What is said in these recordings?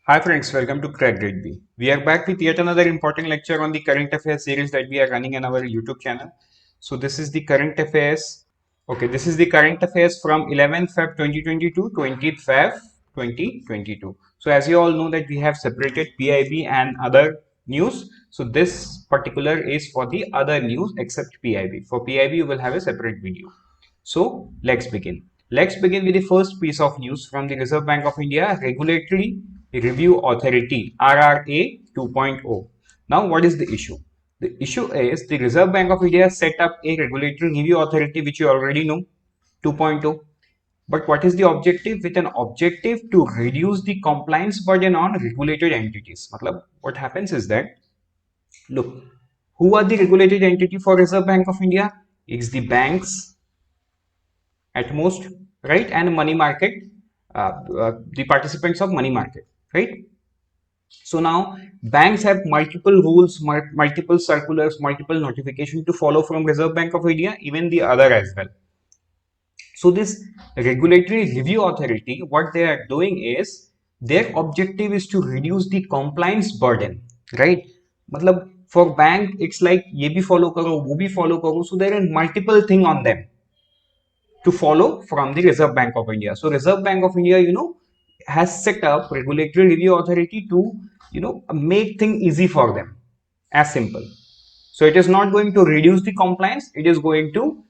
Hi friends, welcome to Crack Grade B. We are back with yet another important lecture on the current affairs series that we are running on our YouTube channel. So this is the current affairs. Okay, this is the current affairs from 11th Feb 2022, 20th Feb 2022. So as you all know that we have separated PIB and other news. So this particular is for the other news except PIB. For PIB you will have a separate video. So let's begin. Let's begin with the first piece of news from the Reserve Bank of India Regulatory Review Authority RRA 2.0. Now, what is the issue? The issue is the Reserve Bank of India set up a regulatory review authority, which you already know, 2.0. But what is the objective? With an objective to reduce the compliance burden on regulated entities. Matlab, what happens is that, look, who are the regulated entity for Reserve Bank of India? It's the banks, at most, right? And money market, the participants of money market, right? So now banks have multiple rules, multiple circulars, multiple notification to follow from Reserve Bank of India, even the other as well. So this regulatory review authority, what they are doing is their objective is to reduce the compliance burden, right? मतलब for bank it's like ये भी follow करो, वो भी follow करो, so there are multiple thing on them to follow from the Reserve Bank of India. So Reserve Bank of India, has set up regulatory review authority to, make things easy for them. As simple. So it is not going to reduce the compliance. It is going to,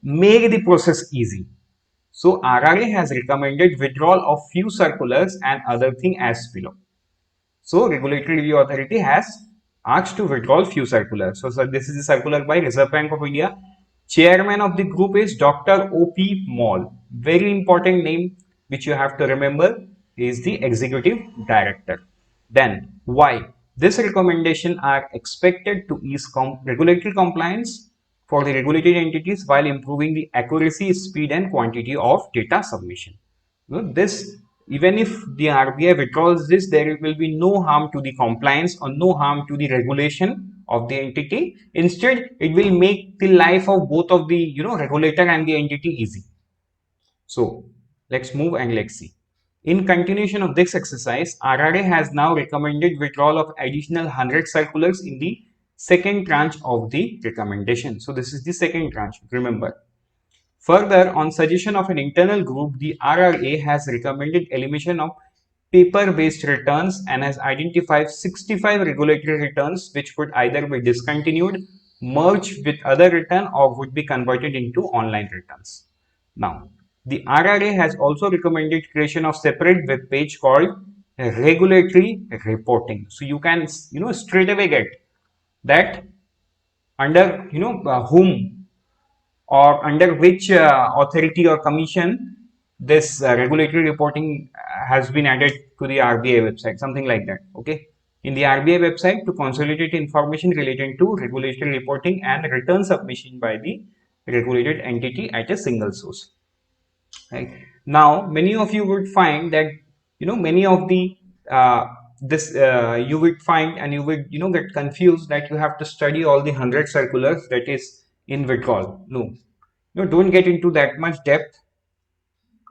make the process easy. So RRA has recommended withdrawal of few circulars and other thing as below. So regulatory review authority has asked to withdraw few circulars. So this is the circular by Reserve Bank of India. Chairman of the group is Dr. O.P. Mall. Very important name which you have to remember is the executive director. Then why? This recommendation are expected to ease regulatory compliance for the regulated entities while improving the accuracy, speed and quantity of data submission. This, even if the RBI withdraws this, there will be no harm to the compliance or no harm to the regulation of the entity. Instead, it will make the life of both of the regulator and the entity easy. So let's move and let's see. In continuation of this exercise, RRA has now recommended withdrawal of additional 100 circulars in the second tranche of the recommendation. So this is the second tranche, remember. Further, on suggestion of an internal group, the RRA has recommended elimination of paper-based returns and has identified 65 regulatory returns which would either be discontinued, merged with other return or would be converted into online returns. Now, the RRA has also recommended creation of separate web page called regulatory reporting. So you can, straight away get that under, whom or under which authority or commission this regulatory reporting has been added to the RBI website, something like that. Okay, in the RBI website to consolidate information relating to regulatory reporting and return submission by the regulated entity at a single source. Right now, many of you would find that many of the you would find and you would get confused that you have to study all the 100 circulars that is in withdrawal. No, don't get into that much depth.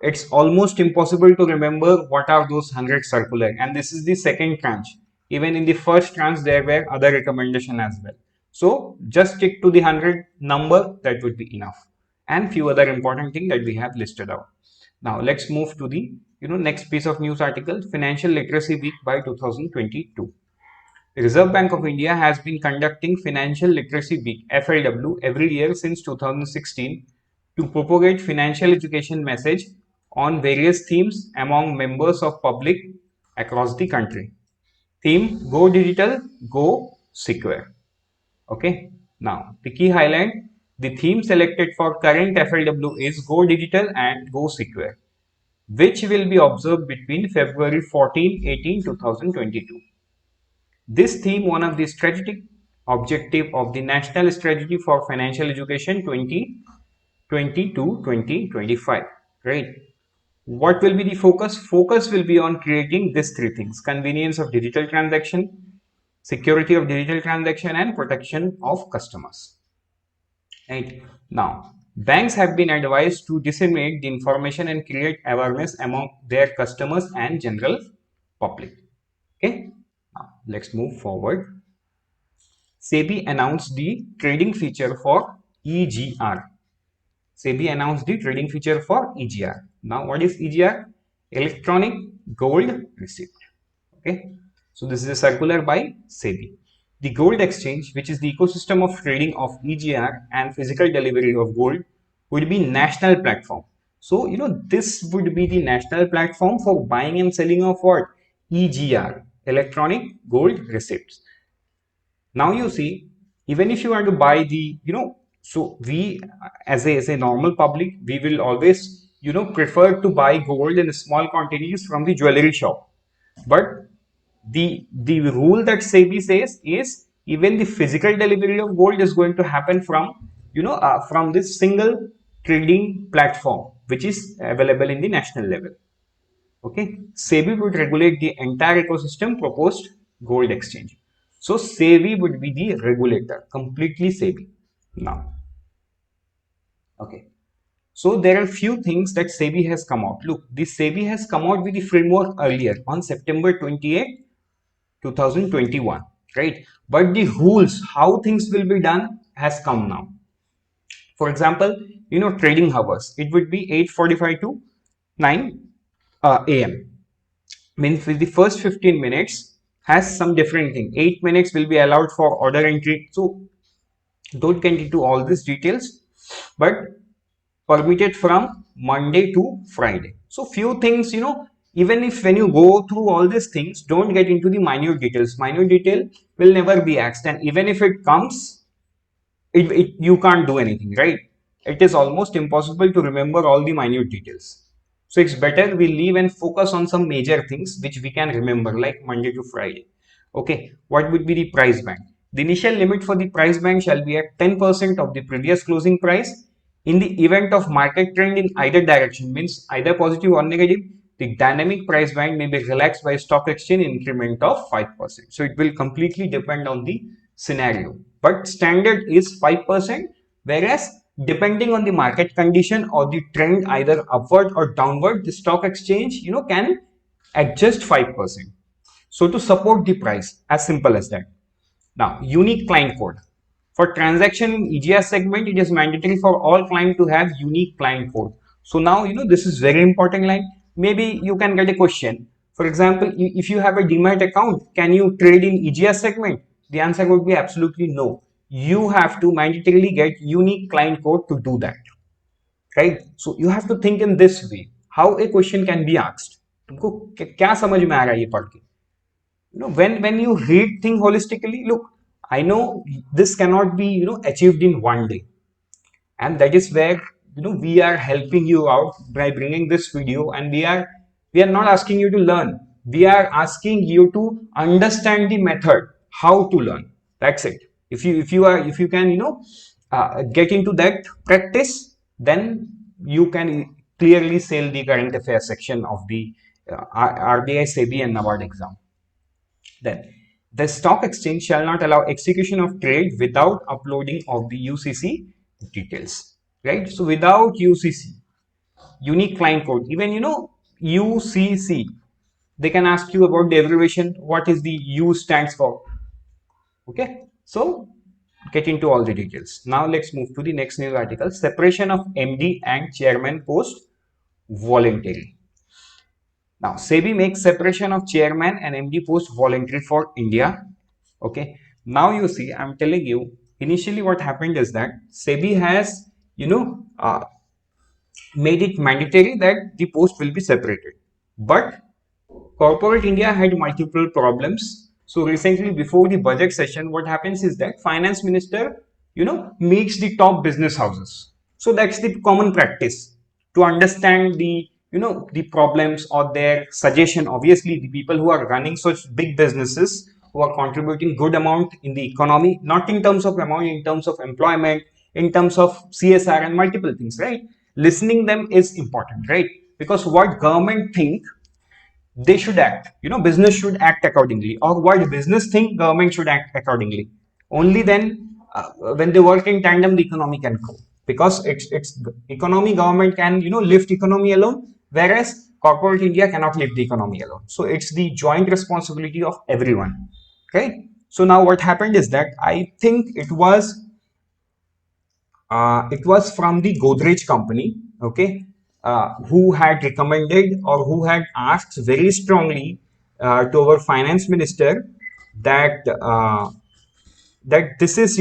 It's almost impossible to remember what are those 100 circular, and this is the second tranche. Even in the first tranche there were other recommendation as well. So just stick to the 100 number, that would be enough, and few other important things that we have listed out. Now let's move to the next piece of news article, Financial Literacy Week by 2022. The Reserve Bank of India has been conducting Financial Literacy Week FLW every year since 2016 to propagate financial education message on various themes among members of public across the country. Theme: Go Digital, Go Secure. Okay. Now the key highlight: the theme selected for current FLW is Go Digital and Go Secure, which will be observed between February 14-18, 2022. This theme, one of the strategic objective of the National Strategy for Financial Education 2020 to 2025, right? What will be the focus? Focus will be on creating these three things: convenience of digital transaction, security of digital transaction, and protection of customers. Right now, banks have been advised to disseminate the information and create awareness among their customers and general public. Okay, now let's move forward. SEBI announced the trading feature for EGR. SEBI announced the trading feature for EGR. Now, what is EGR? Electronic Gold Receipt. Okay, so this is a circular by SEBI. The gold exchange, which is the ecosystem of trading of EGR and physical delivery of gold, would be national platform. So, this would be the national platform for buying and selling of what? EGR, electronic gold receipts. Now you see, even if you want to buy the, so we as a normal public, we will always, prefer to buy gold in small quantities from the jewelry shop. But the rule that SEBI says is even the physical delivery of gold is going to happen from, from this single trading platform, which is available in the national level. Okay, SEBI would regulate the entire ecosystem proposed gold exchange. So SEBI would be the regulator, completely SEBI. Now, okay. So there are few things that SEBI has come out. Look, the SEBI has come out with the framework earlier on September 28, 2021, right? But the rules, how things will be done, has come now. For example, trading hours, it would be 8:45 to 9 a.m. Means with the first 15 minutes has some different thing. 8 minutes will be allowed for order entry. So don't get into all these details, but permitted from Monday to Friday. So few things, even if when you go through all these things, don't get into the minute details. Minute detail will never be asked, and even if it comes, you can't do anything, right? It is almost impossible to remember all the minute details. So it's better we leave and focus on some major things which we can remember, like Monday to Friday. Okay, what would be the price band? The initial limit for the price band shall be at 10% of the previous closing price. In the event of market trend in either direction, means either positive or negative, the dynamic price band may be relaxed by stock exchange increment of 5%. So it will completely depend on the scenario. But standard is 5%, whereas depending on the market condition or the trend either upward or downward, the stock exchange, can adjust 5%. So to support the price, as simple as that. Now, unique client code. For transaction in EGR segment, it is mandatory for all clients to have unique client code. So now, this is very important line. Maybe you can get a question. For example, if you have a demat account, can you trade in EGR segment? The answer would be absolutely no. You have to mandatorily get unique client code to do that. Right? So you have to think in this way. How a question can be asked. तुमको क्या समझ में आ रहा है ये पढ़ के? When you read things holistically, look, I know this cannot be achieved in one day, and that is where we are helping you out by bringing this video, and we are not asking you to learn, we are asking you to understand the method how to learn. That's it. If you can get into that practice, then you can clearly sail the current affairs section of the RBI, SEBI and NABARD exam. Then, the stock exchange shall not allow execution of trade without uploading of the UCC details, right? So without UCC, unique client code, even UCC, they can ask you about the abbreviation, what is the U stands for. Okay, so get into all the details. Now let's move to the next news article. Separation of MD and chairman post voluntary. Now, SEBI makes separation of chairman and MD post voluntary for India. Okay. Now you see, I'm telling you, initially what happened is that SEBI has, made it mandatory that the post will be separated. But corporate India had multiple problems. So recently, before the budget session, what happens is that finance minister, meets the top business houses. So that's the common practice to understand the the problems or their suggestion. Obviously, the people who are running such big businesses who are contributing good amount in the economy, not in terms of amount, in terms of employment, in terms of CSR and multiple things, right? Listening them is important, right? Because what government think, they should act, business should act accordingly, or what business think, government should act accordingly. Only then when they work in tandem, the economy can grow, because it's economy, government can lift economy alone, whereas corporate India cannot lift the economy alone. So it's the joint responsibility of everyone, right? So now what happened is that I think it was from the Godrej company, okay, who had recommended or who had asked very strongly to our finance minister that this is,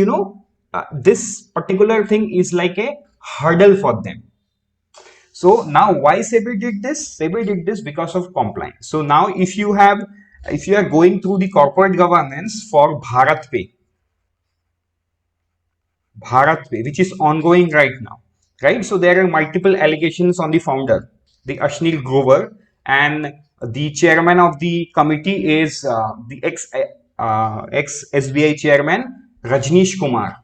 this particular thing is like a hurdle for them. So now why SEBI did this? SEBI did this because of compliance. So now if you are going through the corporate governance for Bharat Pay, which is ongoing right now, right? So there are multiple allegations on the founder, the Ashnil Grover, and the chairman of the committee is the ex SBI chairman Rajneesh Kumar.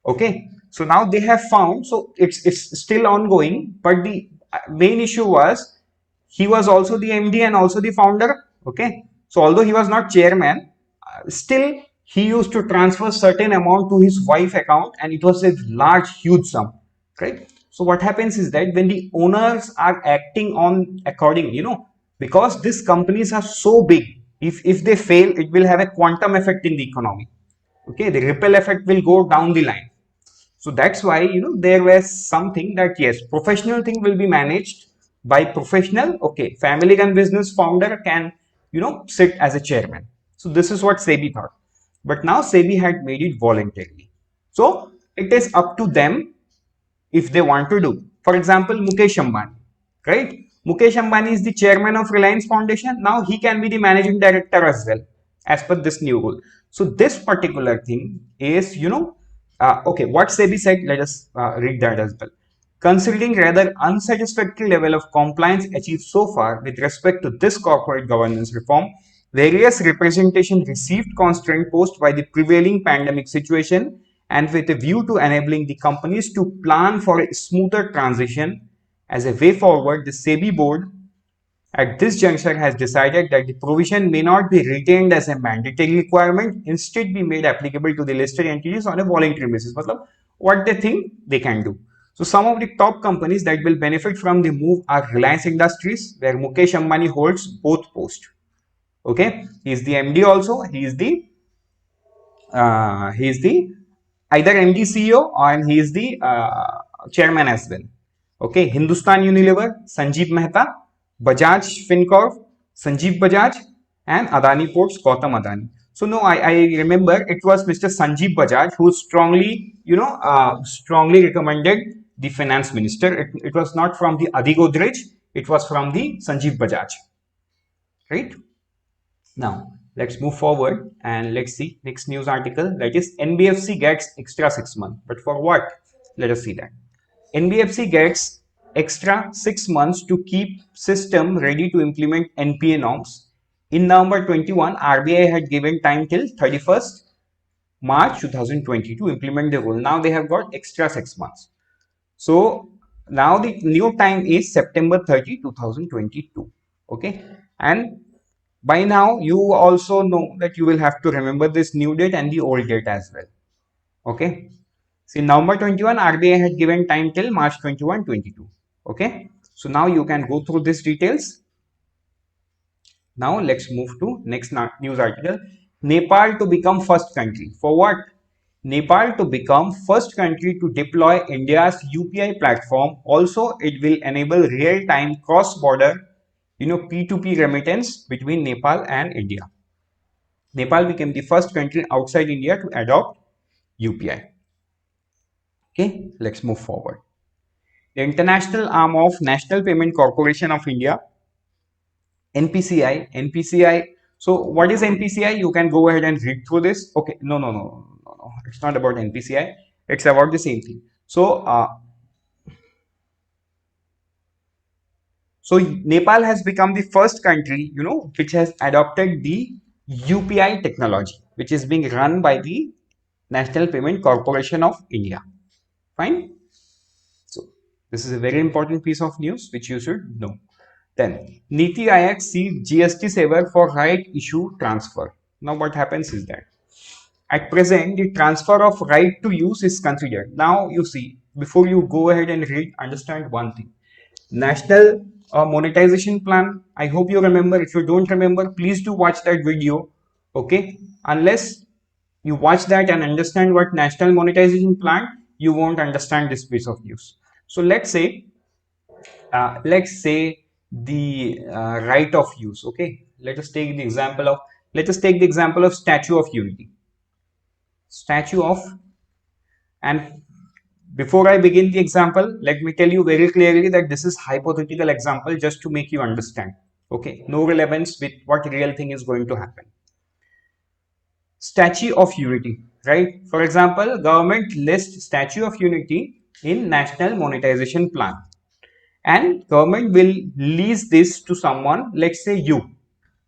Okay, so now they have found, so it's still ongoing, but the main issue was he was also the MD and also the founder. Okay, so although he was not chairman, still he used to transfer certain amount to his wife account, and it was a large, huge sum, right? So what happens is that when the owners are acting on according, because these companies are so big, if they fail, it will have a quantum effect in the economy. Okay, the ripple effect will go down the line. So that's why, there was something that yes, professional thing will be managed by professional. Okay, family run business founder can, sit as a chairman. So this is what SEBI thought. But now SEBI had made it voluntarily. So it is up to them if they want to do. For example, Mukesh Ambani, right? Mukesh Ambani is the chairman of Reliance Foundation. Now he can be the managing director as well, as per this new rule. So this particular thing is, okay, what SEBI said, let us read that as well. Considering rather unsatisfactory level of compliance achieved so far with respect to this corporate governance reform, various representation received constraint posed by the prevailing pandemic situation, and with a view to enabling the companies to plan for a smoother transition as a way forward, the SEBI board at this juncture has decided that the provision may not be retained as a mandatory requirement, instead be made applicable to the listed entities on a voluntary basis. What they think they can do. So some of the top companies that will benefit from the move are Reliance Industries, where Mukesh Ambani holds both posts. Okay, he is the MD also. He is the either MD CEO, and he is the chairman as well. Okay, Hindustan Unilever, Sanjeev Mehta, Bajaj Fincorp, Sanjeev Bajaj, and Adani Ports, Gautam Adani. So no, I remember it was Mr. Sanjeev Bajaj who strongly, strongly recommended the finance minister. It was not from the Adi Godrej, it was from the Sanjeev Bajaj, right? Now, let's move forward and let's see next news article, that is NBFC gets extra 6 months. But for what? Let us see that. NBFC gets extra 6 months to keep system ready to implement NPA norms. In November 21, RBI had given time till 31st March 2020 to implement the rule. Now they have got extra 6 months. So now the new time is September 30, 2022. Okay. And by now, you also know that you will have to remember this new date and the old date as well. Okay. See, November 21, RBI had given time till March 21, 22. Okay. So now you can go through these details. Now let's move to next news article. Nepal to become first country. For what? Nepal to become first country to deploy India's UPI platform. Also, it will enable real-time cross-border, P2P remittance between Nepal and India. Nepal became the first country outside India to adopt UPI. Okay, let's move forward. The international arm of National Payment Corporation of India, NPCI. So what is NPCI? You can go ahead and read through this. Okay, no. It's not about NPCI. It's about the same thing. So Nepal has become the first country, which has adopted the UPI technology, which is being run by the National Payment Corporation of India. Fine. So this is a very important piece of news which you should know. Then Niti Aayog sees GST saver for right issue transfer. Now what happens is that at present the transfer of right to use is considered. Now you see, before you go ahead and read, understand one thing. National a monetization plan. I hope you remember. If you don't remember, please do watch that video. Okay, unless you watch that and understand what national monetization plan, you won't understand this piece of news. So let's say the right of use. Okay, let us take the example of Statue of Unity. Statue of, and before I begin the example, let me tell you very clearly that this is hypothetical example just to make you understand. Okay, no relevance with what real thing is going to happen. Statue of Unity, right? For example, government lists Statue of Unity in National Monetization Plan, and government will lease this to someone, let's say you,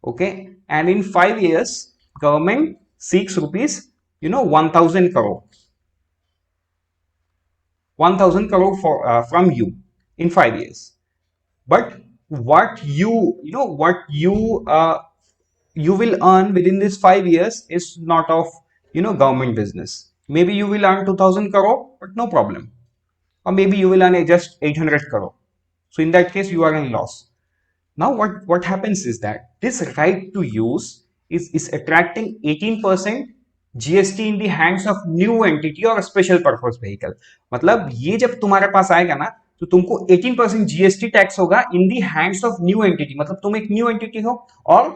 okay? And in 5 years, government seeks rupees, 1000 crore. 1000 crore from you in 5 years. But what you will earn within this 5 years is not of government business. Maybe you will earn 2000 crore, but no problem. Or maybe you will earn just 800 crore. So in that case, you are in loss. Now what happens is that this right to use is attracting 18% GST in the hands of new entity or special purpose vehicle. मतलब ये जब तुम्हारे पास आएगा ना, तो तुमको 18% GST tax होगा in the hands of new entity. मतलब तुम एक न्यू एंटिटी हो, और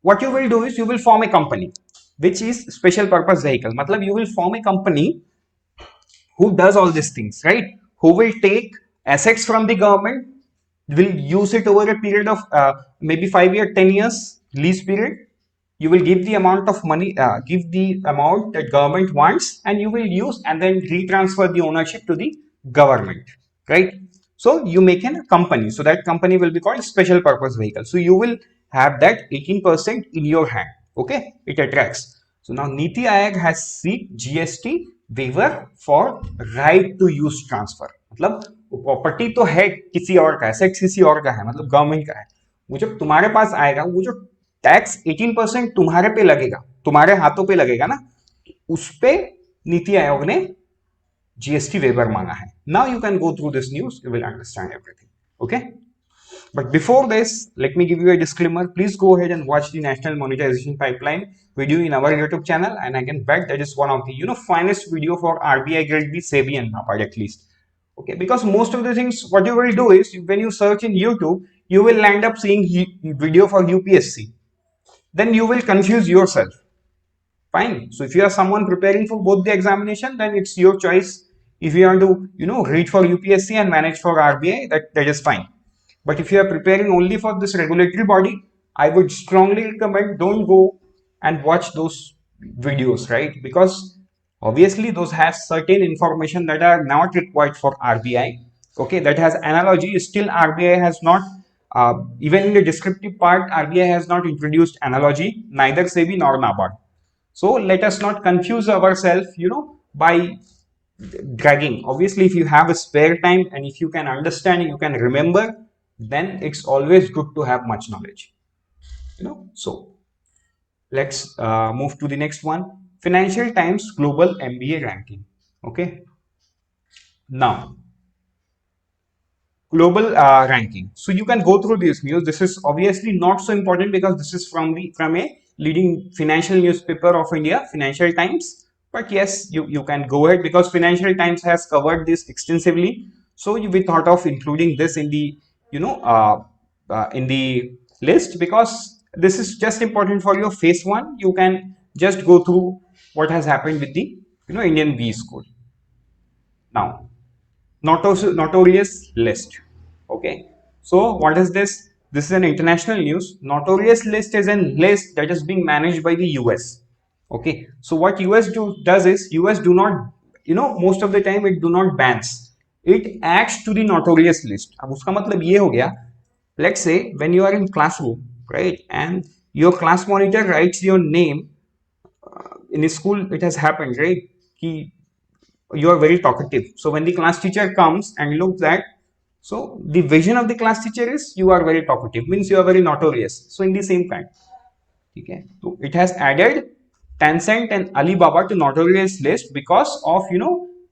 what you will do is you will form a company which is special purpose vehicle. मतलब you will form a company who does all these things, right? Who will take assets from the government, will use it over a period of maybe 5 years, 10 years lease period. You will give the amount of money, give the amount that government wants, and you will use and then retransfer the ownership to the government, right? So you make a company. So that company will be called special purpose vehicle. So you will have that 18% in your hand. Okay, it attracts. So now Niti Aayog has seek GST waiver for right to use transfer. मतलब property तो है किसी और का, assets किसी और का है, मतलब गवर्नमेंट का है. वो जब तुम्हारे पास आएगा, वो जो टैक्स 18% तुम्हारे पे लगेगा, तुम्हारे हाथों पे लगेगा ना, उस पे नीति आयोग ने जीएसटी वेवर मांगा है. Now you can go through this news, you will understand everything. Okay, but before this, let me give you a disclaimer. Please go ahead and watch the national monetization pipeline video in our YouTube channel, and I can bet that is one of the finest video for RBI Grade B, Sebi and NABARD at least. Okay, because most of the things what you will do is when you search in YouTube, you will end up seeing video for UPSC. Then you will confuse yourself. Fine. So if you are someone preparing for both the examination, then it's your choice. If you want to read for UPSC and manage for RBI, that is fine. But if you are preparing only for this regulatory body, I would strongly recommend don't go and watch those videos, right? Because obviously those have certain information that are not required for RBI. Okay, that has analogy. Still RBI has not, even in the descriptive part, RBI has not introduced analogy, neither SEBI nor NABARD. So let us not confuse ourselves, by dragging. Obviously, if you have a spare time and if you can understand, you can remember, then it's always good to have much knowledge. So let's move to the next one. Financial Times Global MBA Ranking. Okay. Now, global ranking. So you can go through this news. This is obviously not so important because this is from a leading financial newspaper of India, Financial Times. But yes, you can go ahead because Financial Times has covered this extensively. So we thought of including this in the in the list because this is just important for your phase 1. You can just go through what has happened with the Indian B school. Now, notorious list. Okay, so what is this? This is an international news. Notorious list is a list that is being managed by the US. Okay, so what US does is US do not, most of the time it do not bans. It adds to the notorious list. अब उसका मतलब ये हो गया, let's say when you are in classroom, right, and your class monitor writes your name, in a school it has happened, right, you are very talkative. So when the class teacher comes and looks at, so the vision of the class teacher is you are very talkative, means you are very notorious. So in the same kind, okay, so it has added Tencent and Alibaba to notorious list because of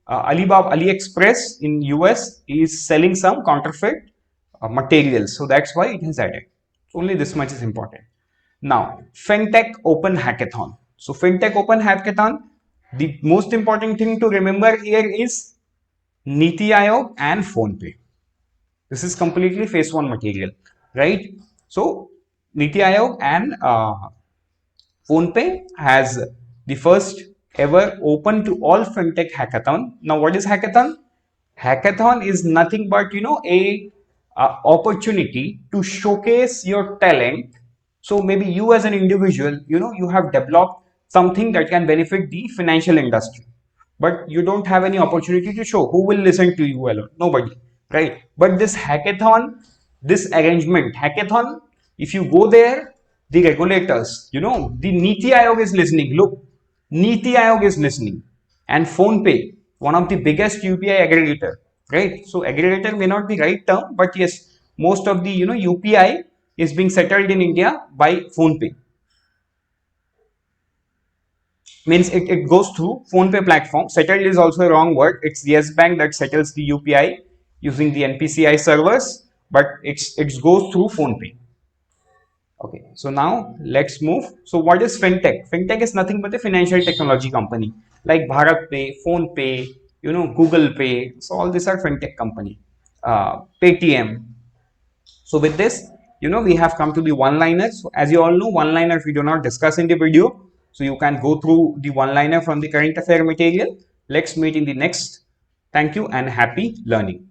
Alibaba, AliExpress in US is selling some counterfeit materials. So that's why it is added. So only this much is important. Now, Fintech Open Hackathon. So Fintech Open Hackathon, the most important thing to remember here is Niti Aayog and PhonePe. This is completely phase 1 material, right? So Niti Aayog and PhonePe has the first ever open to all fintech hackathon. Now, what is hackathon? Hackathon is nothing but a opportunity to showcase your talent. So maybe you as an individual, you have developed something that can benefit the financial industry, but you don't have any opportunity to show. Who will listen to you alone? Nobody, right? But this hackathon, this arrangement, hackathon, if you go there, the regulators, the Niti Aayog is listening. Look, Niti Aayog is listening, and PhonePe, one of the biggest UPI aggregator, right? So aggregator may not be right term, but yes, most of the UPI is being settled in India by PhonePe. Means it goes through PhonePe platform. Settled is also a wrong word. It's Yes Bank that settles the UPI using the NPCI servers, but it goes through PhonePe. Okay, so now let's move. So what is fintech? Fintech is nothing but a financial technology company like Bharat Pay, Phone Pay, Google Pay. So all these are fintech company. Paytm. So with this, we have come to the one-liners. So as you all know, one-liners we do not discuss in the video. So you can go through the one-liner from the current affair material. Let's meet in the next. Thank you and happy learning.